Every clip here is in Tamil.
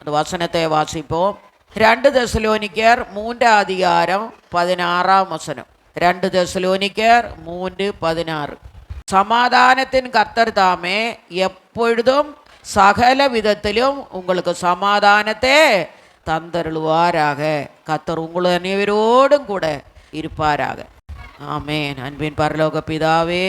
அந்த வசனத்தை வாசிப்போம். 2 தெசலோனிக்கர் 3:16. 2 தெசலோனிக்கர் 3:16. சமாதானத்தின் கர்த்தர் தாமே எப்பொழுதும் சகல விதத்திலும் உங்களுக்கு சமாதானத்தை தந்தருளுவாராக. கர்த்தர் உங்கள் அனைவரோடும் கூட இருப்பாராக. ஆமேன். அன்பின் பரலோக பிதாவே,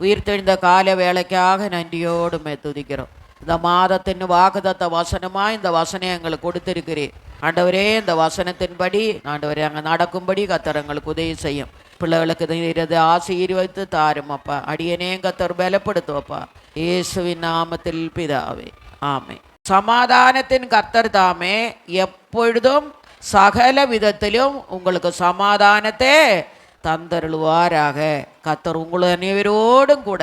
உயிர்த்தெழுந்த கால வேலைக்காக நன்றியோடு துதிக்கிறோம். இந்த மாதத்தின் வாக்குதத்த வசனமாக இந்த வசனம் எங்களுக்கு கொடுத்திருக்கிறேன் ஆண்டவரே. இந்த வசனத்தின்படி ஆண்டவரே அங்கே நடக்கும்படி கர்த்தர் எங்களுக்கு உதவி செய்யும். பிள்ளைகளுக்கு ஆசீர்வதித்து தாரும் அப்பா. அடியனே கர்த்தர் பலப்படுத்துவப்பா, இயேசுவின் நாமத்தில் பிதாவே, ஆமென். சமாதானத்தின் கர்த்தர் தாமே எப்பொழுதும் சகல விதத்திலும் உங்களுக்கு சமாதானத்தை தந்தருளுவாராக. கர்த்தர் உங்கள் அனைவரோடும் கூட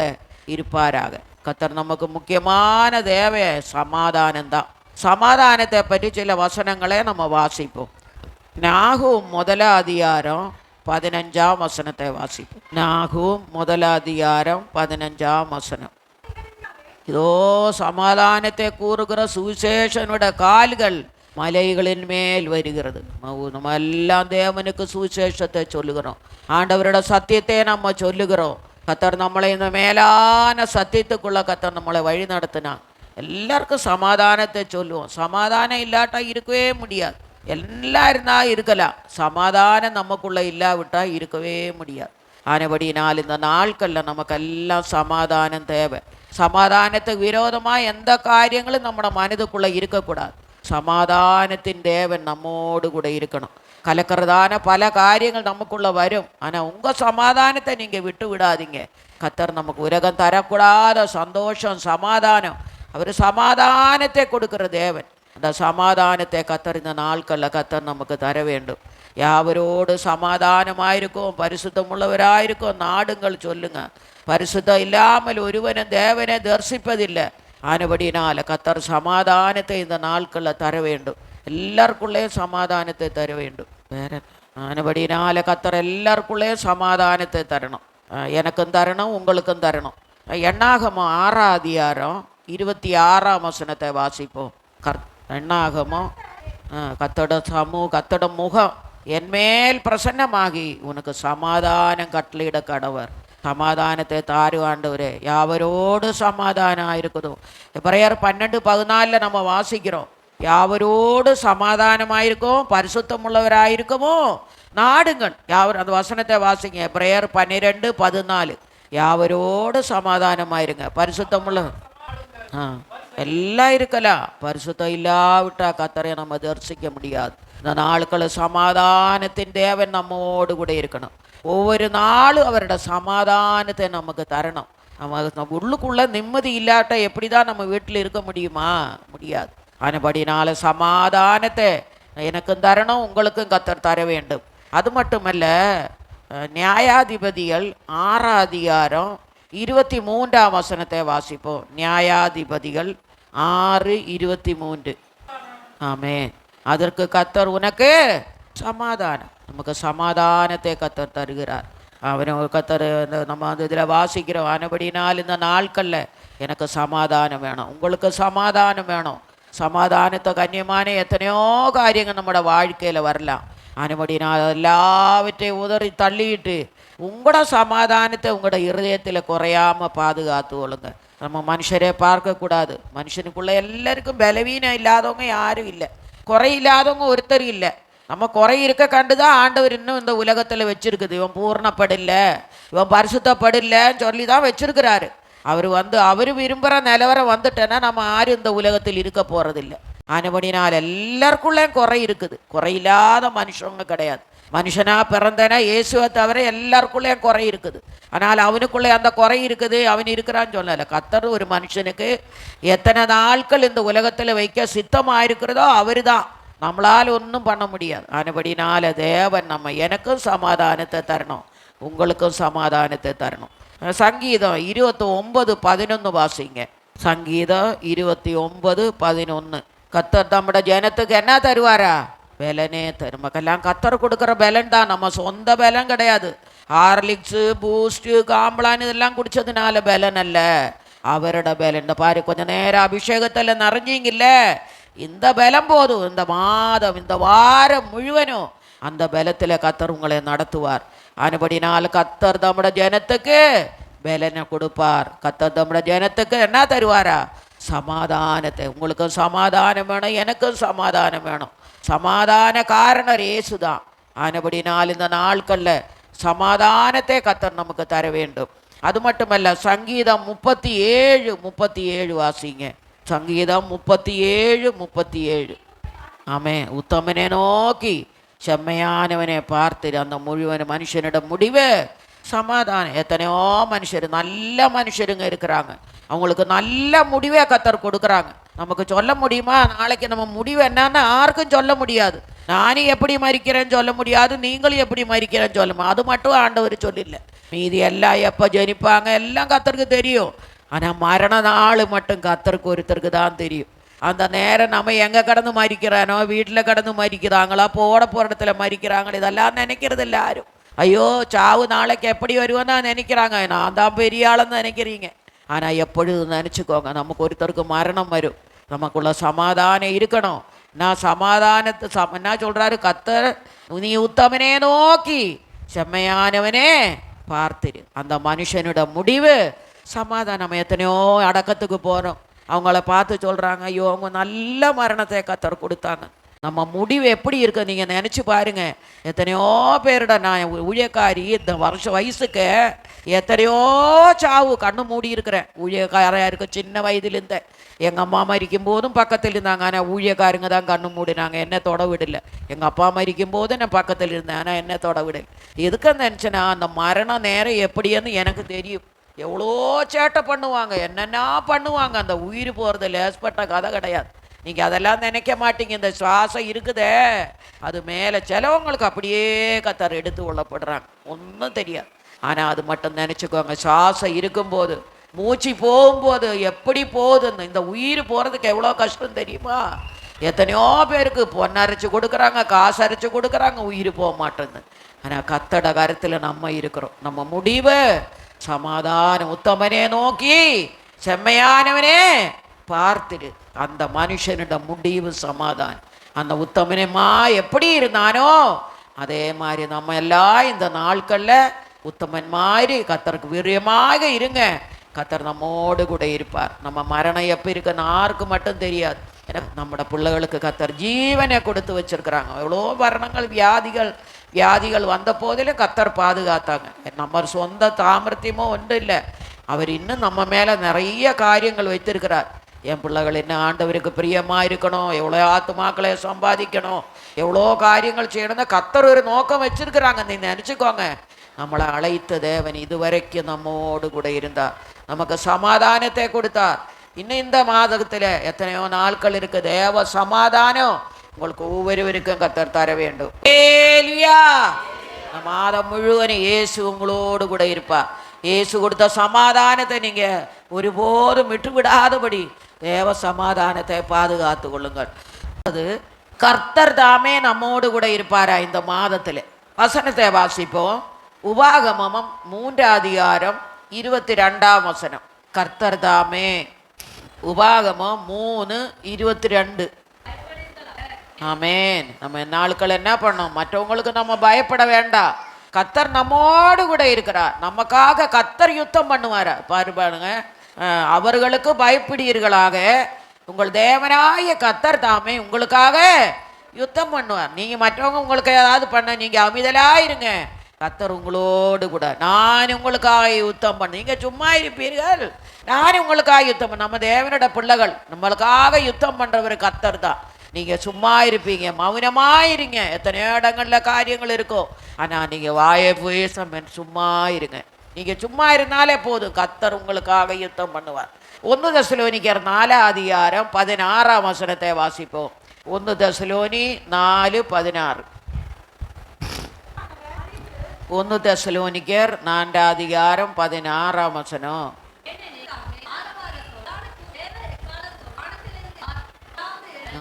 இருப்பாராக. கர்த்தர் நமக்கு முக்கியமான தேவை சமாதானம்தான். சமாதானத்தை பற்றி சில வசனங்களை நம்ம வாசிப்போம். நாகூம் 1:15 வாசிப்போம். நாகூம் 1:15. இதோ சமாதானத்தை கூறுகிற சுவிசேஷனோட கால்கள் மலைகளின் மேல் வருகிறது. நம்ம எல்லாம் தேவனுக்கு சுவிசேஷத்தை சொல்லுகிறோம். ஆண்டவரோட சத்தியத்தை நம்ம சொல்லுகிறோம். கர்த்தர் நம்மளை இந்த மேலான சத்தியத்துக்குள்ள கர்த்தர் நம்மளை வழி நடத்தினான். எல்லாருக்கும் சமாதானத்தை சொல்லுவோம். சமாதானம் இல்லாட்டா இருக்கவே முடியாது. எல்லாம் இருந்தால் இருக்கலாம், சமாதானம் நமக்குள்ளே இல்லாவிட்டால் இருக்கவே முடியாது. ஆனபடினால் இந்த நாட்களில் நமக்கெல்லாம் சமாதானம் தேவை. சமாதானத்துக்கு விரோதமாக எந்த காரியங்களும் நம்மளோட மனதுக்குள்ளே இருக்கக்கூடாது. சமாதானத்தின் தேவன் நம்மோடு கூட இருக்கணும். கலக்கிறதான பல காரியங்கள் நமக்குள்ளே வரும். ஆனால் உங்கள் சமாதானத்தை நீங்கள் விட்டு விடாதீங்க. கர்த்தர் நமக்கு உலகம் தரக்கூடாத சந்தோஷம், சமாதானம். அவர் சமாதானத்தை கொடுக்குற தேவன். அந்த சமாதானத்தை கர்த்தர் இந்த நாட்களில் கர்த்தர் நமக்கு தர வேண்டும். யாவரோடு சமாதானமாயிருக்கும், பரிசுத்தமுள்ளவராயிருக்கும் நாடுங்கள் சொல்லுங்க. பரிசுத்தம் இல்லாமல் ஒருவனும் தேவனை தரிசிப்பதில்லை. ஆனபடினால கர்த்தர் சமாதானத்தை இந்த நாட்களில் தர வேண்டும். எல்லாருக்குள்ளே சமாதானத்தை தர வேண்டும். வேற ஆனபடினால கர்த்தர் எல்லாருக்குள்ளே சமாதானத்தை தரணும். எனக்கும் தரணும், உங்களுக்கும் தரணும். எண்ணாகமம் 6:26 வாசிப்போம். எண்ணாகமம் கர்த்தரோட முகம் என்மேல் பிரசன்னமாகி உனக்கு சமாதானம் கட்டளையிட கடவர். சமாதானத்தை தாரு ஆண்டவரே. யாவரோடு சமாதானம் ஆயிருக்குதும். எபிரேயர் 12:14 நம்ம வாசிக்கிறோம். யாவரோடு சமாதானமாயிருக்கும், பரிசுத்தமுள்ளவராயிருக்குமோ நாடுங்கள். யாவர் அந்த வசனத்தை வாசிங்க. எபிரேயர் 12:14. யாவரோடு சமாதானமாயிருங்க, பரிசுத்தமுள்ள எல்லாம் இருக்கலாம். பரிசுத்தம் இல்லாவிட்டா கர்த்தரை நம்ம தரிசிக்க முடியாது. இந்த நாட்களை சமாதானத்தின் தேவன் நம்மோடு கூட இருக்கணும். ஒவ்வொரு நாளும் அவரோட சமாதானத்தை நமக்கு தரணும். நம்ம உள்ளுக்குள்ள நிம்மதி இல்லாட்ட எப்படி தான் நம்ம வீட்டில் இருக்க முடியுமா? முடியாது. ஆனபடினால சமாதானத்தை எனக்கும் தரணும், உங்களுக்கும் கர்த்தர் தர வேண்டும். அது மட்டுமல்ல, நியாயாதிபதிகள் 6:23 வாசிப்போம். நியாயாதிபதிகள் 6:23. ஆமென். அதற்கு கர்த்தர் உனக்கு சமாதானம், நமக்கு சமாதானத்தை கர்த்தர் தருகிறார். அவனை கர்த்தர் நம்ம இதில் வாசிக்கிறோம். ஆனபடினால் இந்த நாட்களில் எனக்கு சமாதானம் வேணும், உங்களுக்கு சமாதானம் வேணும். சமாதானத்தை கண்ணியமான எத்தனையோ காரியங்கள் நம்மளோட வாழ்க்கையில் வரலாம். ஆனபடினால் எல்லாவற்றையும் உதறி தள்ளிட்டு உங்களோட சமாதானத்தை உங்களோட இருதயத்தில் குறையாமல் பாதுகாத்து கொள்ளுங்க. நம்ம மனுஷரே பார்க்கக்கூடாது. மனுஷனுக்குள்ளே எல்லாருக்கும் பலவீனம் இல்லாதவங்க யாரும் இல்லை, குறை இல்லாதவங்க ஒருத்தர் இல்லை. நம்ம குறை இருக்க கண்டுதான் ஆண்டவர் இன்னும் இந்த உலகத்தில் வச்சிருக்குது. இவன் பூர்ணப்படலை, இவன் பரிசுத்தப்படலைன்னு சொல்லி தான் வச்சிருக்கிறாரு. அவர் விரும்புகிற நிலவரம் வந்துட்டேன்னா நம்ம யாரும் இந்த உலகத்தில் இருக்க போகிறதில்லை. ஆனபடினால் எல்லாருக்குள்ளேயும் குறை இருக்குது. குறையில்லாத மனுஷங்க கிடையாது. மனுஷனா பிறந்தனா இயேசுவை தவிர எல்லாருக்குள்ளேயும் குறை இருக்குது. ஆனால் அவனுக்குள்ளே அந்த குறை இருக்குது, அவன் இருக்கிறான்னு சொல்லலை. கர்த்தர் ஒரு மனுஷனுக்கு எத்தனை நாட்கள் இந்த உலகத்தில் வைக்க சித்தமாயிருக்கிறதோ அவர் தான். நம்மளால் ஒன்றும் பண்ண முடியாது. ஆனபடினால தேவன் எனக்கும் சமாதானத்தை தரணும், உங்களுக்கும் சமாதானத்தை தரணும். சங்கீதம் 29:11 வாசிங்க. சங்கீதம் 29:11. கர்த்தர் நம்முடைய ஜனத்துக்கு என்ன தருவாரா? பலனே தரும். நமக்கெல்லாம் கர்த்தர் கொடுக்குற பலன் தான், நம்ம சொந்த பலன் கிடையாது. ஹார்லிக்ஸு, பூஸ்ட்டு, காம்பளான் இதெல்லாம் குடித்ததுனால பலன் அல்ல, அவரோட பலன். இந்த பாரு, கொஞ்சம் நேரம் அபிஷேகத்தில் நிறைஞ்சிங்கல்ல, இந்த பலம் போதும். இந்த மாதம், இந்த வாரம் முழுவனும் அந்த பலத்தில் கத்தர் உங்களை நடத்துவார். அதுபடினால் கத்தர் தம்முடைய ஜனத்துக்கு பலனை கொடுப்பார். கத்தர் தம்முடைய ஜனத்துக்கு என்ன தருவாரா? சமாதானத்தை. உங்களுக்கும் சமாதானம் வேணும், எனக்கும் சமாதானம் வேணும். சமாதான காரணர் இயேசு தான். அதுபடினால் இந்த நாட்களில் சமாதானத்தை கத்தர் நமக்கு தர வேண்டும். அது மட்டுமல்ல, சங்கீதம் 37 வாசிங்க. சங்கீதம் 37. ஆமே. உத்தமனை நோக்கி செம்மையானவனை பார்த்து அந்த முழுவன் மனுஷனிடம் முடிவு சமாதானம். எத்தனையோ மனுஷர், நல்ல மனுஷருங்க இருக்கிறாங்க, அவங்களுக்கு நல்ல முடிவே கத்தர் கொடுக்குறாங்க. நமக்கு சொல்ல முடியுமா நாளைக்கு நம்ம முடிவு என்னன்னு? யாருக்கும் சொல்ல முடியாது. நானும் எப்படி மறிக்கிறேன்னு சொல்ல முடியாது, நீங்களும் எப்படி மறிக்கிறேன்னு சொல்ல. அது மட்டும் ஆண்டவர் சொல்லிடல. மீதி எல்லாம் எப்போ ஜனிப்பாங்க எல்லாம் கத்தருக்கு தெரியும். ஆனால் மரண நாள் மட்டும் கத்தருக்கு ஒருத்தருக்கு தான் தெரியும். அந்த நேரம் நம்ம எங்கே கடந்து மறிக்கிறானோ, வீட்டில் கடந்து மறிக்கிறாங்களா, போட போகிற இடத்துல மறிக்கிறாங்களோ, இதெல்லாம் நினைக்கிறது இல்லை யாரும். ஐயோ சாவு நாளைக்கு எப்படி வருவோன்னு நினைக்கிறாங்க. நான் தான் பெரிய ஆளுன்னு நினைக்கிறீங்க. ஆனால் எப்பொழுதும் நினச்சிக்கோங்க, நமக்கு ஒருத்தருக்கு மரணம் வரும். நமக்குள்ள சமாதானம் இருக்கணும். நான் சமாதானத்தை என்ன சொல்கிறாரு கத்தர்? நீ உத்தமனே நோக்கி செம்மையானவனே பார்த்துரு. அந்த மனுஷனோட முடிவு சமாதானம். நம்ம எத்தனையோ அடக்கத்துக்கு போகிறோம், அவங்கள பார்த்து சொல்கிறாங்க, ஐயோ அவங்க நல்ல மரணத்தை கத்தர் கொடுத்தாங்க. நம்ம முடிவு எப்படி இருக்கு நீங்கள் நினச்சி பாருங்க. எத்தனையோ பேருட நான் ஊழியக்காரி இந்த வயசுக்கு எத்தனையோ சாவு கண்ணு மூடி இருக்கிறேன். ஊழியக்காரையாக இருக்க சின்ன வயதுலேருந்த எங்கள் அம்மா மரிக்கும் போதும் பக்கத்தில் இருந்தாங்க, ஆனால் ஊழியக்காரங்க தான் கண்ணு மூடினாங்க, என்ன தொட விடலை. எங்கள் அப்பா மரிக்கும் போது நான் பக்கத்தில் இருந்தேன், ஆனால் என்ன தொட விடலை. எதுக்கு நினச்சேன்னா அந்த மரண நேரம் எப்படின்னு எனக்கு தெரியும். எவ்வளோ சேட்டை பண்ணுவாங்க, என்னென்னா பண்ணுவாங்க. அந்த உயிர் போகிறது லேஸ்பட்ட கதை கிடையாது. நீங்கள் அதெல்லாம் நினைக்க மாட்டீங்க. இந்த சுவாசம் இருக்குதே அது மேலே சிலவங்களுக்கு அப்படியே கத்தர் எடுத்து கொள்ளப்படுறாங்க, ஒன்றும் தெரியாது. ஆனால் அது மட்டும் நினச்சிக்கோங்க, சுவாசம் இருக்கும்போது, மூச்சு போகும்போது எப்படி போகுதுன்னு. இந்த உயிர் போகிறதுக்கு எவ்வளோ கஷ்டம் தெரியுமா? எத்தனையோ பேருக்கு பொண்ணரைச்சி கொடுக்குறாங்க, காசு அரைச்சி கொடுக்குறாங்க, உயிர் போக மாட்டேங்குது. ஆனால் கத்தட கருத்தில் நம்ம இருக்கிறோம். நம்ம முடிவு சமாதானம். உத்தமனே நோக்கி செம்மையானவனே பார்த்துடு. அந்த மனுஷனிட முடிவு சமாதானம். அந்த உத்தமனமா எப்படி இருந்தானோ அதே மாதிரி நம்ம எல்லாம் இந்த நாட்களில் உத்தமன் மாதிரி கத்தருக்கு விரியமாக இருங்க. கத்தர் நம்மோடு கூட இருப்பார். நம்ம மரணம் எப்போ இருக்குன்னு யாருக்கு மட்டும் தெரியாது. ஏன்னா நம்மளோட பிள்ளைகளுக்கு கத்தர் ஜீவனை கொடுத்து வச்சிருக்கிறாங்க. எவ்வளோ மரணங்கள், வியாதிகள் வந்த போதிலும் கத்தர் பாதுகாத்தாங்க. நம்ம சொந்த சாமர்த்தியமோ ஒன்றும் இல்லை. அவர் இன்னும் நம்ம மேலே நிறைய காரியங்கள் வைத்திருக்கிறார். என் பிள்ளைகள் என்ன ஆண்டவருக்கு பிரியமாக இருக்கணும், எவ்வளோ ஆத்துமாக்களை சம்பாதிக்கணும், எவ்வளோ காரியங்கள் செய்யணும், கத்தர் ஒரு நோக்கம் வச்சிருக்கிறாங்க. நீங்கள் நினச்சிக்கோங்க, நம்மளை அழைத்த தேவன் இதுவரைக்கும் நம்மோடு கூட இருந்தார், நமக்கு சமாதானத்தை கொடுத்தார். இன்னும் இந்த மாதத்தில் எத்தனையோ நாட்கள் இருக்கு. தேவ சமாதானம் உங்களுக்கு ஒவ்வொருவருக்கும் கத்தர் தர வேண்டும். ஹல்லேலூயா. இந்த மாதம் முழுவதும் இயேசு உங்களோடு கூட இருப்பார். இயேசு கொடுத்த சமாதானத்தை நீங்கள் ஒருபோதும் விட்டுவிடாதபடி தேவ சமாதானத்தை பாதுகாத்து கொள்ளுங்கள். அது கர்த்தர் தாமே நம்மோடு கூட இருப்பாரா இந்த மாதத்தில்? வசனத்தை வாசிப்போம். உபாகமம் 3:22. கர்த்தர் தாமே. உபாகமம் 3:22. ஆமேன். நம்ம நாட்கள் என்ன பண்ணோம்? மற்றவங்களுக்கு நம்ம பயப்பட வேண்டாம். கத்தர் நம்மோடு கூட இருக்கிறார். நமக்காக கத்தர் யுத்தம் பண்ணுவார். பாருங்க, அவர்களுக்கு பயப்படுவீர்களாக உங்கள் தேவனாய கத்தர் தாமே உங்களுக்காக யுத்தம் பண்ணுவார். நீங்கள் மற்றவங்க உங்களுக்கு ஏதாவது பண்ண நீங்கள் அமைதலாயிருங்க, கத்தர் உங்களோடு கூட. நான் உங்களுக்காக யுத்தம் பண்ண, நீங்கள் சும்மா இருப்பீர்கள், நான் உங்களுக்காக யுத்தம் பண்ண. நம்ம தேவனோட பிள்ளைகள், நம்மளுக்காக யுத்தம் பண்ணுறவர் கத்தர் தான். நீங்கள் சும்மா இருப்பீங்க, மௌனமாயிருங்க. எத்தனையோ இடங்களில் காரியங்கள் இருக்கும், ஆனால் நீங்கள் வாயை பேச சும்மா இருங்க. நீங்கள் சும்மா இருந்தாலே போதும், கத்தர் உங்களுக்காக யுத்தம் பண்ணுவார். 1 தெசலோனிக்கர் 4:16 வாசிப்போம். 1 தெசலோனி 4:16. 1 தெசலோனிக்கர் 4:16.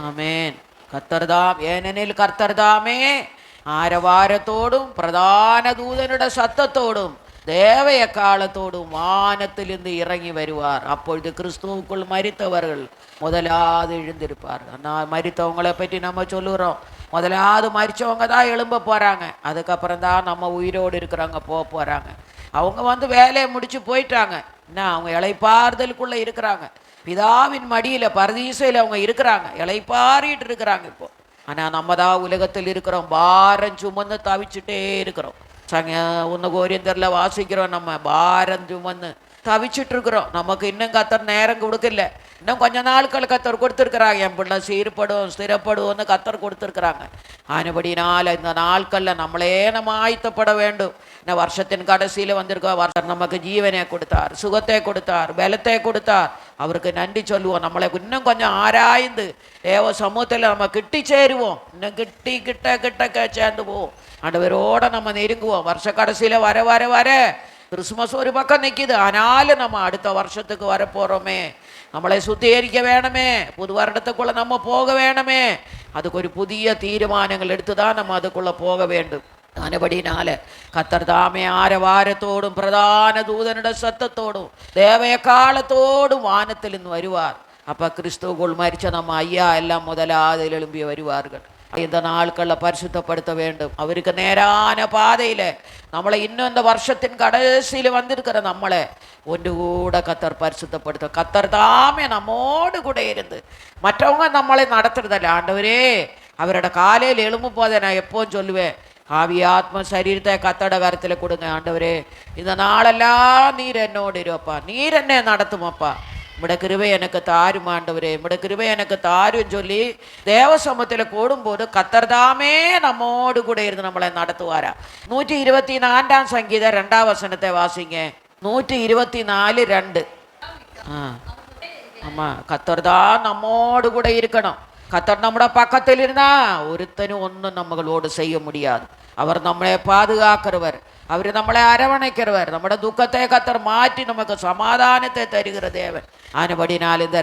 ஆமேன். கர்த்தர்தாம். ஏனெனில் கர்த்தர்தாமே ஆரவாரத்தோடும் பிரதான தூதனுடைய சத்தத்தோடும் தேவ எக்காலத்தோடும் வானத்திலிருந்து இறங்கி வருவார். அப்பொழுது கிறிஸ்துவுக்குள் மரித்தவர்கள் முதலாவது எழுந்திருப்பார். நான் மரித்தவங்களை பற்றி நம்ம சொல்லுறோம். முதலாவது மரித்தவங்க தான் எழும்ப போகிறாங்க. அதுக்கப்புறம் தான் நம்ம உயிரோடு இருக்கிறவங்க போகிறாங்க. அவங்க வேலையை முடித்து போயிட்டாங்க. என்ன, அவங்க இளைப்பாறுதலுக்குள்ளே இருக்கிறாங்க. பிதாவின் மடியில் பரதீசையில் அவங்க இருக்கிறாங்க, இளைப்பாறிட்டு இருக்கிறாங்க இப்போ. ஆனால் நம்ம தான் உலகத்தில் இருக்கிறோம், பாரம் சுமந்து தவிச்சுட்டே இருக்கிறோம். 1 கோரிந்தரில் வாசிக்கிறோம், நம்ம பாரம் சுமந்து தவிச்சுட்டு இருக்கிறோம். நமக்கு இன்னும் கத்தர் நேரம் கொடுக்கல. இன்னும் கொஞ்ச நாட்கள் கத்தர் கொடுத்துருக்குறாங்க. என் பிள்ளை சீர்படும் ஸ்திரப்படுவோன்னு கத்தர் கொடுத்துருக்குறாங்க. ஆனபடினால இந்த நாட்களில் நம்ம ஆயத்தப்பட வேண்டும். இந்த வருஷத்தின் கடைசியில் வந்திருக்கோம். வருஷம் நமக்கு ஜீவனை கொடுத்தார், சுகத்தை கொடுத்தார், பலத்தை கொடுத்தார். அவருக்கு நன்றி சொல்லுவோம். நம்மளை இன்னும் கொஞ்சம் ஆராய்ந்து தேவ சமூகத்தில் நம்ம கிட்டி சேருவோம். இன்னும் கிட்ட சேர்ந்து போவோம். ஆண்டவரோட நம்ம நெருங்குவோம். வருஷ கடைசியில் வர வர வர கிறிஸ்மஸ் ஒரு பக்கம் நிற்கிது. ஆனாலும் நம்ம அடுத்த வருஷத்துக்கு வர போகிறோமே, நம்மளை சுத்திகரிக்க வேணுமே, புது வருடத்துக்குள்ளே நம்ம போக வேணுமே. அதுக்கு ஒரு புதிய தீர்மானங்கள் எடுத்து தான் நம்ம அதுக்குள்ளே போக வேண்டும். அதுபடினால கத்தர் தாமே ஆரவாரத்தோடும் பிரதான தூதனிட சத்தத்தோடும் தேவைய காலத்தோடும் வானத்திலிருந்து வருவார். அப்போ கிறிஸ்துவுக்குள் மரிச்ச நம்ம ஐயா எல்லாம் முதலாவது எழும்பி வருவார்கள். இந்த நாட்களில் பரிசுத்தப்படுத்த வேண்டும். அவருக்கு நேரான பாதையில் நம்மளை இன்னும் இந்த வருஷத்தின் கடைசியில் வந்திருக்கிற நம்மளை ஒன்று கூட கத்தர் பரிசுத்தப்படுத்த, கத்தர் தாமே நம்மோடு கூட இருந்து மற்றவங்க நம்மளை நடத்துறதில்ல. ஆண்டவரே, அவரோட காலையில் எழும்பு போதை நான் எப்போவும் சொல்லுவேன், ஆவி ஆத்ம சரீரத்தை கத்தோட கருத்தில் கொடுங்க. ஆண்டவரே, இந்த நாளெல்லாம் நீர் என்னோடு இருப்பா, நீர் என்ன நடத்துமப்பா, உம்முடைய கிருபை எனக்கு தாரும் ஆண்டவரே, உம்முடைய கிருபை எனக்கு தாரும் சொல்லி தேவ சமூகத்தில் கூடும்போது கத்தர் தாமே நம்மோடு கூட இருந்து நம்மளை நடத்துவாரா. 124 சங்கீதம் 2ஆம் வசனத்தை வாசிங்க. 124:2. ஆமாம், கத்தர் தான் நம்மோடு கூட இருக்கணும். கத்தர் நம்முடைய பக்கத்தில் இருந்தா ஒருத்தனும் ஒன்றும் நம்மளோடு செய்ய முடியாது. அவர் நம்மளை பாதுகாக்கிறவர், அவர் நம்மளை அரவணைக்கிறவர். நம்முடைய துக்கத்தை கத்தர் மாற்றி நமக்கு சமாதானத்தை தருகிற தேவன். ஆனபடினால் இந்த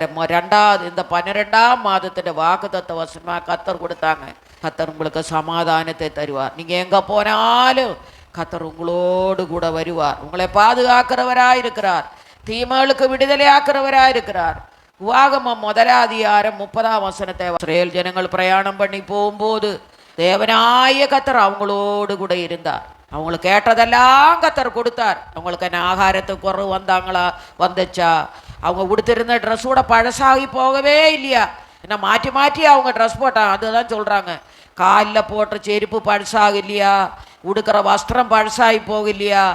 12ஆம் மாதத்தின் வாக்குத்தத்த வசனமாக கத்தர் கொடுத்தாங்க. கத்தர் உங்களுக்கு சமாதானத்தை தருவார். நீங்கள் எங்கே போனாலும் கத்தர் உங்களோடு கூட வருவார். உங்களை பாதுகாக்கிறவராக இருக்கிறார், தீமைகளுக்கு விடுதலையாக்குறவராக இருக்கிறார். உபாகமம் 1:30 வசனத்தை இஸ்ரவேல் ஜனங்கள் பிரயாணம் பண்ணி போகும்போது தேவனாய கத்தர் அவங்களோடு கூட இருந்தார். அவங்களுக்கு கேட்டதெல்லாம் கத்தர் கொடுத்தார். அவங்களுக்கு என்ன ஆகாரத்துக்கு குறவு வந்துச்சா, அவங்க கொடுத்துருந்த ட்ரெஸ்ஸோட பழசாகி போகவே இல்லையா, என்ன மாற்றி மாற்றி அவங்க ட்ரெஸ் போட்டாங்க. அதுதான் சொல்கிறாங்க, காலில் போட்ட செருப்பு பழசாக இல்லையா, உடுக்கிற வஸ்திரம் பழசாகி போக இல்லையா.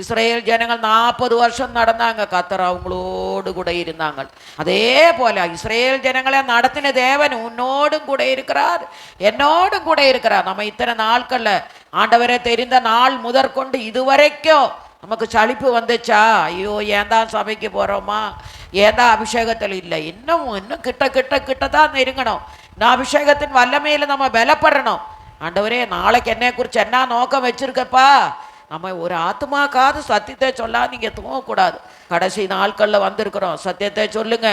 இஸ்ரேல் ஜனங்கள் 40 வருஷம் நடந்தாங்க, கத்தர் அவங்களோடு கூட இருந்தாங்க. அதே போல இஸ்ரேல் ஜனங்களை நடத்தின தேவன் உன்னோடும் கூட இருக்கிறார், என்னோடும் கூட இருக்கிறார். நம்ம இத்தனை நாட்களில் ஆண்டவரை தெரிந்த நாள் முதற்கொண்டு இதுவரைக்கும் நமக்கு சலிப்பு வந்துச்சா, ஐயோ ஏன் தான் சபைக்கு போகிறோமா, ஏன் தான் அபிஷேகத்தில் இல்லை, இன்னும் கிட்ட தான் நெருங்கணும். நான் அபிஷேகத்தின் வல்லமையில் நம்ம பலப்படணும். ஆண்டவரே, நாளைக்கு என்னை குறித்து என்ன நோக்கம் வச்சிருக்கப்பா, நம்ம ஒரு ஆத்மாக்காவது சத்தியத்தை சொல்லாம நீங்கள் தூங்கக்கூடாது. கடைசி நாட்களில் வந்திருக்கிறோம். சத்தியத்தை சொல்லுங்க,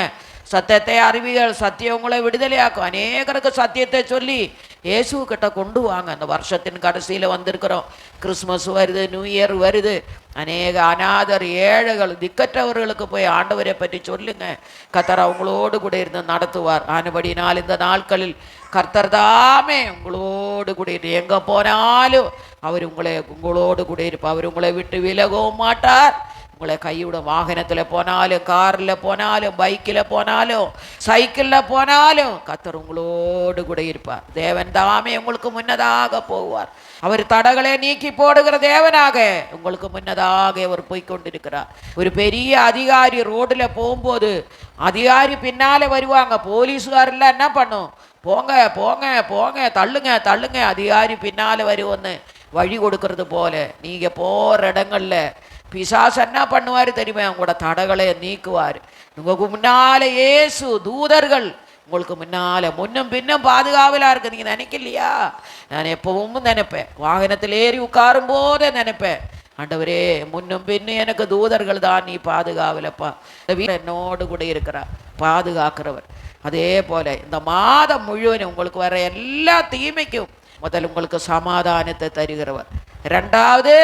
சத்தியத்தை அறிவியல், சத்தியம் உங்களை விடுதலையாக்கும். அநேகருக்கு சத்தியத்தை சொல்லி இயேசுக்கிட்ட கொண்டு வாங்க. அந்த வருஷத்தின் கடைசியில் வந்திருக்கிறோம். கிறிஸ்மஸ் வருது, நியூ இயர் வருது. அநேக அநாதர், ஏழைகள், திக்கற்றவர்களுக்கு போய் ஆண்டவரை பற்றி சொல்லுங்க. கர்த்தர் அவங்களோடு கூட இருந்து நடத்துவார். ஆனபடினால் இந்த நாட்களில் கர்த்தர் தாமே உங்களோடு கூட இருந்து எங்கே போனாலும் அவர் உங்களோடு கூட இருப்பார். அவர் உங்களை விட்டு விலகவும் மாட்டார். உங்களை கைவிட வாகனத்தில் போனாலும், காரில் போனாலும், பைக்கில் போனாலும், சைக்கிளில் போனாலும் கர்த்தர் உங்களோடு கூட இருப்பார். தேவன் தாமே உங்களுக்கு முன்னதாக போவார். அவர் தடைகளை நீக்கி போடுகிற தேவனாக உங்களுக்கு முன்னதாக அவர் போய்கொண்டிருக்கிறார். ஒரு பெரிய அதிகாரி ரோட்டில் போகும்போது அதிகாரி பின்னாலே வருவாங்க. போலீஸுகாரெல்லாம் என்ன பண்ணும், போங்க போங்க போங்க, தள்ளுங்க தள்ளுங்க, அதிகாரி பின்னால் வருவோன்னு வழி கொடுக்கறது போல நீங்கள் போகிற இடங்களில் பிசாசு என்ன பண்ணுவார் தெரியுமா, உங்களோட தடைகளை நீக்குவார். உங்களுக்கு முன்னால இயேசு தூதர்கள் உங்களுக்கு முன்னால் முன்னும் பின்னும் பாதுகாவலாக இருக்கு. நீங்கள் நினைக்கலையா? நான் எப்பவும் நினைப்பேன், வாகனத்தில் ஏறி உட்காரும் போதே நினைப்பேன், ஆண்டவரே முன்னும் பின்னும் எனக்கு தூதர்கள் தான், நீ பாதுகாவலப்பா. என்னோடு கூட இருக்கிறார், பாதுகாக்கிறவர். அதே போல இந்த மாதம் முழுவதும் உங்களுக்கு வர எல்லா தீமைக்கும் முதல் உங்களுக்கு சமாதானத்தை தருகிறவர். ரெண்டாவது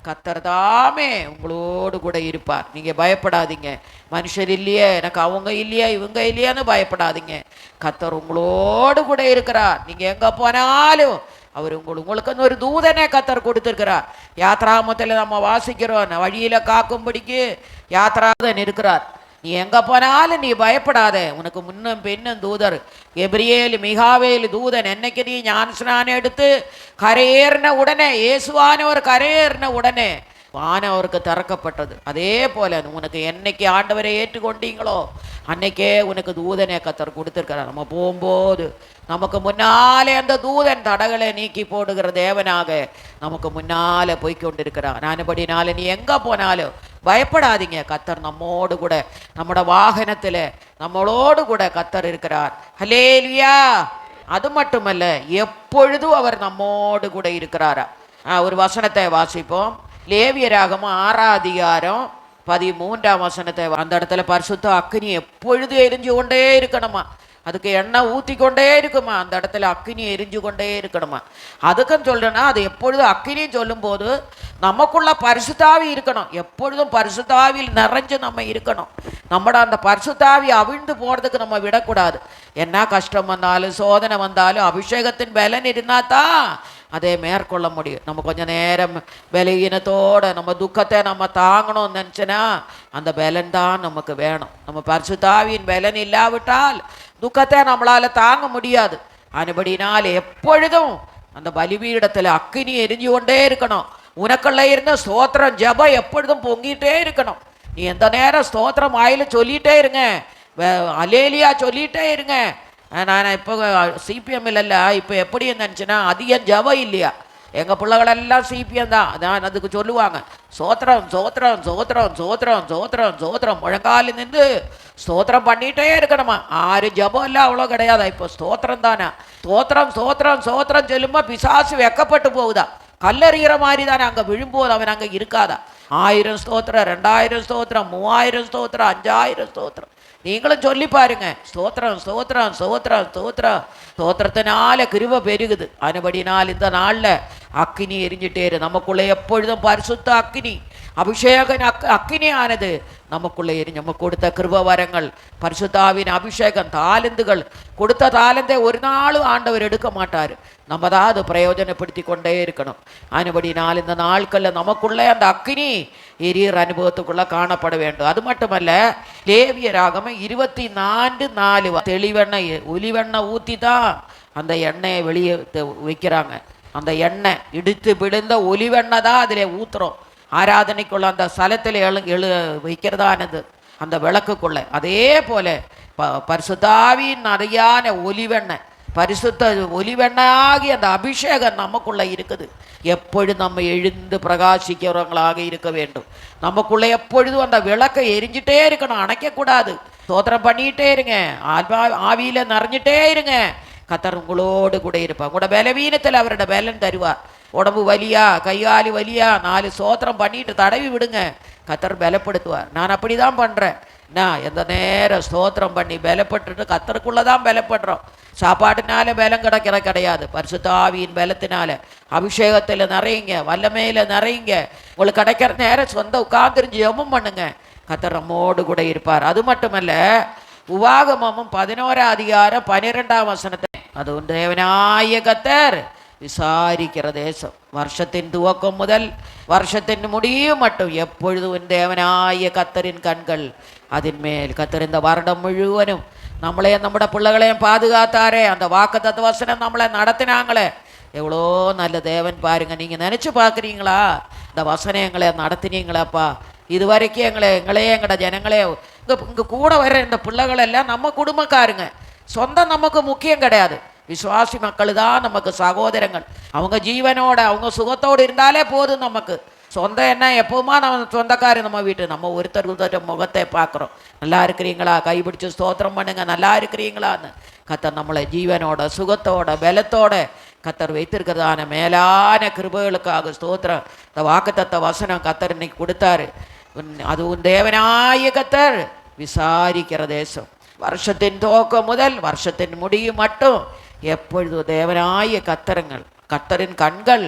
கத்தர் தாமே உங்களோடு கூட இருப்பார். நீங்கள் பயப்படாதீங்க. மனுஷர் இல்லையே, எனக்கு அவங்க இல்லையா இவங்க இல்லையான்னு பயப்படாதீங்க. கத்தர் உங்களோடு கூட இருக்கிறார். நீங்கள் எங்கே போனாலும் அவர் உங்களுக்குன்னு ஒரு தூதனை கத்தர் கொடுத்துருக்கிறார். யாத்ராமத்தில் நம்ம வாசிக்கிறோம், வழியில் காக்கும்படிக்கு யாத்ராதன் இருக்கிறார். நீ எங்கே போனாலும் நீ பயப்படாத. உனக்கு முன்னும் பின்னும் தூதர் எபிரியேல் மிகாவேல் தூதன். என்னைக்கு நீ ஞானஸ்நானம் எடுத்து கரையேறின உடனே, இயேசுவானவர் கரையேறின உடனே வானவருக்கு திறக்கப்பட்டது. அதே போல உனக்கு என்னைக்கு ஆண்டவரை ஏற்றுக்கொண்டீங்களோ அன்னைக்கே உனக்கு தூதனை கத்தர் கொடுத்துருக்கிறார். நம்ம போகும்போது நமக்கு முன்னாலே அந்த தூதன் தடகளை நீக்கி போடுகிற தேவனாக நமக்கு முன்னாலே போய்கொண்டிருக்கிறார். நானுபடினால நீ எங்கே போனாலும் பயப்படாதீங்க. கத்தர் நம்மோடு கூட, நம்மோட வாகனத்தில் நம்மளோடு கூட கத்தர் இருக்கிறார். ஹல்லேலூயா. அது மட்டுமல்ல, எப்பொழுதும் அவர் நம்மோடு கூட இருக்கிறாரா. ஒரு வசனத்தை வாசிப்போம். லேவியராகமம் 6ஆம் அதிகாரம் 13ஆம் வசனத்தை. அந்த இடத்துல பரிசுத்த அக்கினி எப்பொழுதும் எரிஞ்சு கொண்டே இருக்கணுமா. அதுக்கு எண்ணெய் ஊற்றி கொண்டே இருக்குமா. அந்த இடத்துல அக்கினி எரிஞ்சு கொண்டே இருக்கணுமா. அதுக்கும் சொல்றேன்னா, அது எப்பொழுதும் அக்கினின்னு சொல்லும்போது நமக்குள்ள பரிசுத்தாவி இருக்கணும். எப்பொழுதும் பரிசுத்தாவியில் நிறைஞ்சு நம்ம இருக்கணும். நம்மட அந்த பரிசுத்தாவி அவிழ்ந்து போகிறதுக்கு நம்ம விடக்கூடாது. என்ன கஷ்டம் வந்தாலும் சோதனை வந்தாலும் அபிஷேகத்தின் பலன் இருந்தால் தான் அதை மேற்கொள்ள முடியும். நம்ம கொஞ்சம் நேரம் பலகீனத்தோடு நம்ம துக்கத்தை நம்ம தாங்கணும்னு நினச்சினா அந்த பலன் தான் நமக்கு வேணும். நம்ம பரிசுத்தாவியின் பலன் இல்லாவிட்டால் துக்கத்தை நம்மளால் தாங்க முடியாது. அதுபடினால் எப்பொழுதும் அந்த பலிபீடத்தில் அக்கினி எரிஞ்சு கொண்டே இருக்கணும். உனக்குள்ள இருந்த ஸ்தோத்திரம் ஜெபம் எப்பொழுதும் பொங்கிட்டே இருக்கணும். நீ எந்த நேரம் ஸ்தோத்திரம் வாயில சொல்லிகிட்டே இருங்க, அல்லேலூயா சொல்லிகிட்டே இருங்க. நான் இப்போ சிபிஎம் இல்லைல்ல, இப்போ எப்படி நினச்சின்னா அதிகம் ஜெபம் இல்லையா. எங்கள் பிள்ளைகளெல்லாம் சிபிஎம் தான். அதான் அதுக்கு சொல்லுவாங்க, சோத்திரம் சோத்திரம் சோத்திரம் சோத்திரம் சோத்திரம் சோத்திரம். முழங்காலில் நின்று ஸ்தோத்திரம் பண்ணிகிட்டே இருக்கணுமா. 6 ஜபம் இல்லை, அவ்வளோ கிடையாதா. இப்போ ஸ்தோத்திரம் தானே. ஸ்தோத்திரம் சோத்திரம் சோத்திரம் சொல்லும்போது பிசாசு வெக்கப்பட்டு போகுதா. கல்லறிகிற மாதிரி தானே. அங்கே விழும்போது அவன் அங்கே இருக்காதா. 1000 ஸ்தோத்திரம், 2000 ஸ்தோத்திரம், 3000 ஸ்தோத்திரம், 5000 ஸ்தோத்திரம். நீங்களும் சொல்லி பாருங்க, ஸ்தோத்திரம் ஸ்தோத்திரம் ஸ்தோத்திரம் ஸ்தோத்திரம். ஸ்தோத்திரத்தினால கிருபை பெருகுது. அதுபடினால் இந்த நாளில் அக்கினி எரிஞ்சிட்டே இரு. நமக்குள்ளே எப்பொழுதும் பரிசுத்த அக்கினி, அபிஷேக அக்கினி ஆனது நமக்குள்ளே எரிஞ்சு. நம்ம கொடுத்த கிருப வரங்கள், பரிசுத்தாவின் அபிஷேகம், தாளந்துகள், கொடுத்த தாளந்தை ஒரு நாளும் ஆண்டவர் எடுக்க மாட்டார். நம்ம தான் அது பிரயோஜனப்படுத்தி கொண்டே இருக்கணும். அதுபடினால் இந்த நாட்களில் நமக்குள்ளே அந்த அக்கினி எரியிற அனுபவத்துக்குள்ளே காணப்பட வேண்டும். அது மட்டுமல்ல, லேவியராகமம் 24:4 தெளிவெண்ணெய் ஒலிவெண்ணெய் ஊற்றி தான் அந்த எண்ணெயை வெளியே வைக்கிறாங்க. அந்த எண்ணெய் இடித்து விழுந்த ஒலிவெண்ணெய் தான் அதில் ஊற்றுறோம். ஆராதனைக்குள்ள அந்த ஸ்தலத்தில் வைக்கிறதானது அந்த விளக்குக்குள்ள. அதே போல பரிசுத்தாவின் நிறையான ஒலிவெண்ணெய், பரிசுத்த ஒலிவெண்ணாகி அந்த அபிஷேகம் நமக்குள்ள இருக்குது. எப்பொழுதும் நம்ம எழுந்து பிரகாசிக்கிறவங்களாக இருக்க வேண்டும். நமக்குள்ள எப்பொழுதும் அந்த விளக்கை எரிஞ்சிட்டே இருக்கணும், அணைக்கக்கூடாது. ஸ்தோத்திரம் பண்ணிகிட்டே இருங்க, ஆவியில் நிறைஞ்சிட்டே இருங்க. கத்தர் உங்களோடு கூட இருப்பார். உங்களோட பலவீனத்தில் அவரோட பலன் தருவார். உடம்பு வலியா, கையாலி வலியா, 4 ஸ்தோத்திரம் பண்ணிட்டு தடவி விடுங்க, கத்தர் பலப்படுத்துவார். நான் அப்படி தான் பண்ணுறேன். நான் எந்த நேரம் ஸ்தோத்திரம் பண்ணி பலப்பட்டுட்டு கத்தருக்குள்ளே தான் பலப்படுறோம். சாப்பாட்டுனால பலம் கிடையாது, பரிசுத்தாவியின் பலத்தினால. அபிஷேகத்தில் நிறையுங்க, வல்லமையில் நிறையுங்க. உங்களுக்கு கிடைக்கிற நேரம் சொந்த உட்கார்ந்துருந்து ஜெபம் பண்ணுங்க, கத்தர் நம்மோடு கூட இருப்பார். அது மட்டுமல்ல, உபாகமமும் 11ஆம் அதிகாரம் 12ஆம் வசனத்தை, அது தேவனாய கத்தர் விசாரிக்கிற தேசம். வருஷத்தின் துவக்கம் முதல் வருஷத்தின் முடியும் மட்டும் எப்பொழுதும் தேவனாய கத்தரின் கண்கள் அதன் மேல். கத்தர் இந்த வருடம் முழுவதும் நம்மளையும் நம்மட பிள்ளைகளையும் பாதுகாத்தாரே. அந்த வாக்குத்தத்த வசனம் நம்மளை நடத்தினாங்களே, எவ்வளோ நல்ல தேவன் பாருங்க. நீங்கள் நினச்சி பார்க்குறீங்களா? இந்த வசனம் எங்களை நடத்தினீங்களாப்பா. இது வரைக்கும் எங்களோட ஜனங்களே, இங்கே கூட வர்ற இந்த பிள்ளைகளெல்லாம் நம்ம குடும்பக்காருங்க. சொந்தம் நமக்கு முக்கியம் கிடையாது. விசுவாசி மக்கள் தான் நமக்கு சகோதரங்கள். அவங்க ஜீவனோட, அவங்க சுகத்தோடு இருந்தாலே போதும் நமக்கு. சொந்தம் என்ன, எப்பவுமா நம்ம சொந்தக்காரு நம்ம வீட்டு. நம்ம ஒருத்தர் முகத்தை பார்க்குறோம். நல்லா இருக்கிறீங்களா, கைப்பிடிச்சு ஸ்தோத்திரம் பண்ணுங்க, நல்லா இருக்கிறீங்களான்னு. கத்தர் நம்மளை ஜீவனோட, சுகத்தோட, பலத்தோட கத்தர் வைத்திருக்கிறதான மேலான கிருபைகளுக்காக ஸ்தோத்திரம். இந்த வாக்குத்தத்த வசனம் கத்தர் இன்னைக்கு கொடுத்தாரு. அதுவும் தேவனாய கத்தர் விசாரிக்கிற தேசம். வருஷத்தின் துவக்கம் முதல் வருஷத்தின் முடியும் மட்டும் எப்பொழுதும் தேவனாய கர்த்தரின் கண்கள்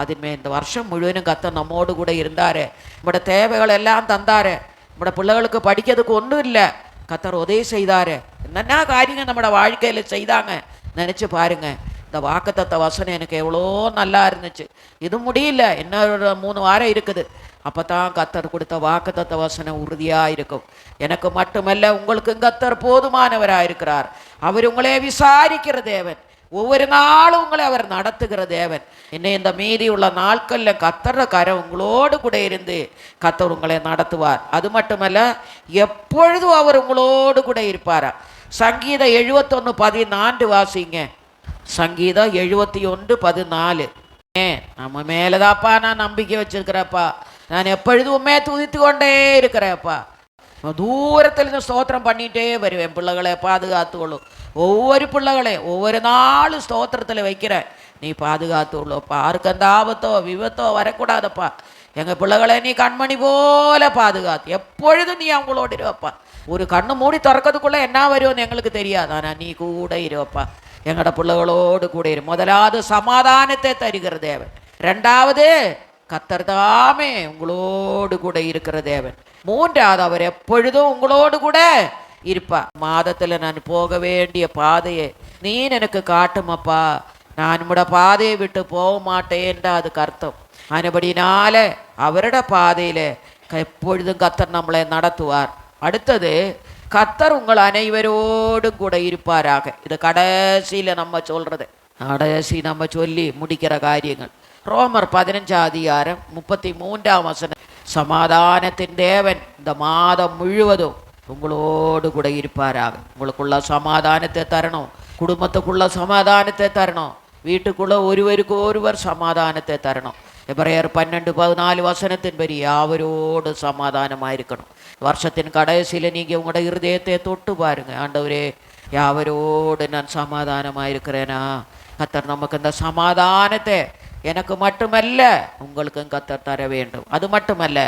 അതിന്മേ இந்த வருஷம் முழுவதும் கர்த்தர் நம்மோடு கூட இருந்தார். நம்முடைய தேவைகள் எல்லாம் தந்தார். நம்முடைய பிள்ளைகளுக்கு படிக்கிறதுக்கு ஒன்றும் இல்லை, கர்த்தர் உதவி செய்தார். என்னென்ன காரியங்கள் நம்மளோட வாழ்க்கையில் செய்தாங்க நினச்சி பாருங்க. இந்த வாக்குத்தத்த வசனம் எனக்கு எவ்வளோ நல்லா இருந்துச்சு. இது முடியல, இன்னொரு 3 வாரம் இருக்குது. அப்போ தான் கர்த்தர் கொடுத்த வாக்குத்தத்த வசனம் உறுதியாக இருக்கும். எனக்கு மட்டுமல்ல, உங்களுக்கும் கர்த்தர் போதுமானவராக இருக்கிறார். அவர் உங்களே விசாரிக்கிற தேவன், ஒவ்வொரு நாளும் உங்களை அவர் நடத்துகிற தேவன். இன்னும் இந்த மீதி உள்ள நாட்களில் கர்த்தர் கரம் உங்களோடு கூட இருந்து கர்த்தர் உங்களை நடத்துவார். அது மட்டுமல்ல, எப்பொழுதும் அவர் உங்களோடு கூட இருப்பாரா. சங்கீதம் 71:14 வாசிங்க. சங்கீதம் 71:14. நம்ம மேலதாப்பா நான் நம்பிக்கை வச்சிருக்கிறப்பா, நான் எப்பொழுதுமே துதித்து கொண்டே இருக்கிறேப்பா, தூரத்திலிருந்து ஸ்தோத்திரம் பண்ணிகிட்டே வருவேன். பிள்ளைகளை பாதுகாத்துக்கொள்ளும், ஒவ்வொரு பிள்ளைகளையும் ஒவ்வொரு நாளும் ஸ்தோத்திரத்தில் வைக்கிறேன். நீ பாதுகாத்துள்ளப்பா, யாருக்கு அந்த ஆபத்தோ விபத்தோ வரக்கூடாதப்பா. எங்கள் பிள்ளைகளை நீ கண்மணி போல பாதுகாத்து எப்பொழுதும் நீ அவங்களோடு இருவப்பா. ஒரு கண்ணு மூடி திறக்கிறதுக்குள்ளே என்ன வரும்னு எங்களுக்கு தெரியாது, ஆனால் நீ கூட இருவப்பா. எங்களோட பிள்ளைகளோடு கூட இரு. முதலாவது சமாதானத்தை தருகிற தேவன், ரெண்டாவது கர்த்தர் தாமே உங்களோடு கூட இருக்கிற தேவன், மூன்றாவது அவர் எப்பொழுதும் உங்களோடு கூட இருப்பார். மாதத்தில் நான் போக வேண்டிய பாதையை நீ எனக்கு காட்டுமப்பா, நான் நம்முடைய பாதையை விட்டு போக மாட்டேன்டா அதுக்கு அர்த்தம். அதுபடினால அவரோட பாதையில் எப்பொழுதும் கர்த்தர் நம்மளை நடத்துவார். அடுத்தது, கர்த்தர் உங்கள் அனைவரோடும் கூட இருப்பாராக. இது கடைசியில் நம்ம சொல்கிறது, கடைசி நம்ம சொல்லி முடிக்கிற காரியங்கள். ரோமர் 15:33 சமாதானத்தின் தேவன் இந்த மாதம் முழுவதும் உங்களோடு கூட இருப்பாராக. உங்களுக்குள்ள சமாதானத்தை தரணும், குடும்பத்துக்குள்ள சமாதானத்தை தரணும், வீட்டுக்குள்ள ஒருவருக்கு ஒருவர் சமாதானத்தை தரணும். எபிரேயர் 12:14 யாவரோடு சமாதானமாக இருக்கணும். வருஷத்தின் கடைசியில் நீங்கள் உங்களோட இருதயத்தை தொட்டு பாருங்க, ஆண்டவரே யாவரோடு நான் சமாதானமாக இருக்கிறேனா. கர்த்தர் நமக்கு இந்த சமாதானத்தை எனக்கு மட்டுமல்ல உங்களுக்கும் கர்த்தர் தர வேண்டும். அது மட்டுமல்ல,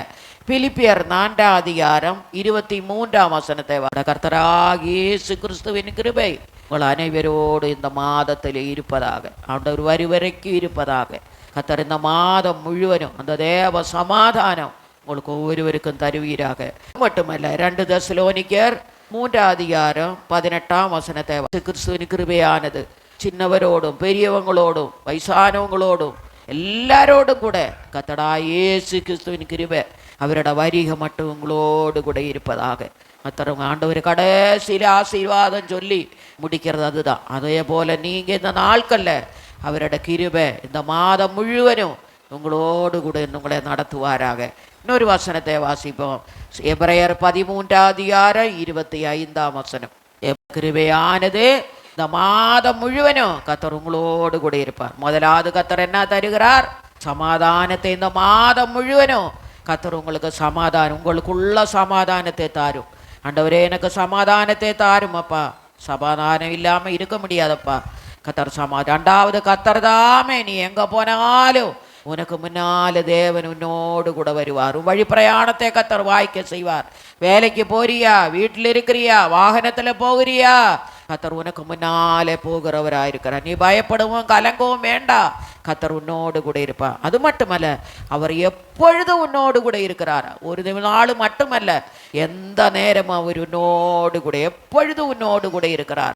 பிலிப்பியர் 4:23 கர்த்தராகிய இயேசு கிறிஸ்துவின் கிருபை உங்கள் அனைவரோடு இந்த மாதத்தில் இருப்பதாக, ஆண்டவர் வரைக்கும் இருப்பதாக. கர்த்தர் இந்த மாதம் முழுவதும் அந்த தேவ சமாதானம் உங்களுக்கு ஒவ்வொருவருக்கும் தருவீராக. மட்டுமல்ல, 2 தெசலோனிக்கர் 3:18 கிறிஸ்துவின் கிருபையானது சின்னவரோடும் பெரியவங்களோடும் வயசானவங்களோடும் எல்லாரோடும் கூட கர்த்தராகிய இயேசு கிறிஸ்துவின் கிருபை அவரோட வருகை மட்டும் உங்களோடு கூட இருப்பதாக. மற்றவங்க ஆண்டவர் கடைசியில் ஆசீர்வாதம் சொல்லி முடிக்கிறது அதுதான். அதே போல் நீங்கள் இந்த நாட்களில் அவரோட கிருபை இந்த மாதம் முழுவதும் உங்களோடு கூட உங்களை நடத்துவாராக. இன்னொரு வசனத்தை வாசிப்போம். எபிரேயர் 13:25 கிருபையானது இந்த மாதம் முழுவதும் கர்த்தர் உங்களோடு கூட இருப்பார். முதலாவது கர்த்தர் என்ன தருகிறார்? சமாதானத்தை. இந்த மாதம் முழுவதும் கர்த்தர் உங்களுக்கு சமாதானம், உங்களுக்குள்ள சமாதானத்தை தாரும். ஆண்டவரே எனக்கு சமாதானத்தை தாரும் அப்பா, சமாதானம் இல்லாமல் இருக்க முடியாதப்பா. கர்த்தர் சமாதானம். ரெண்டாவது, கர்த்தர் தாமே நீ எங்கே போனாலும் உனக்கு முன்னால் தேவன் உன்னோடு கூட வருவார். வழி பிரயாணத்தை கர்த்தர் வாய்க்க செய்வார். வேலைக்கு போறியா, வீட்டில் இருக்கிறியா, வாகனத்தில் போகிறியா, கர்த்தர் உனக்கு முன்னாலே போகிறவராயிருக்கிறார். நீ பயப்படவும் கலங்கவும் வேண்டாம், கர்த்தர் உன்னோடு கூட இருப்பார். அது மட்டுமல்ல, அவர் எப்பொழுதும் உன்னோடு கூட இருக்கிறார். ஒரு நாள் மட்டுமல்ல, எந்த நேரமும் அவர் உன்னோடு கூட எப்பொழுதும் உன்னோடு கூட இருக்கிறார்.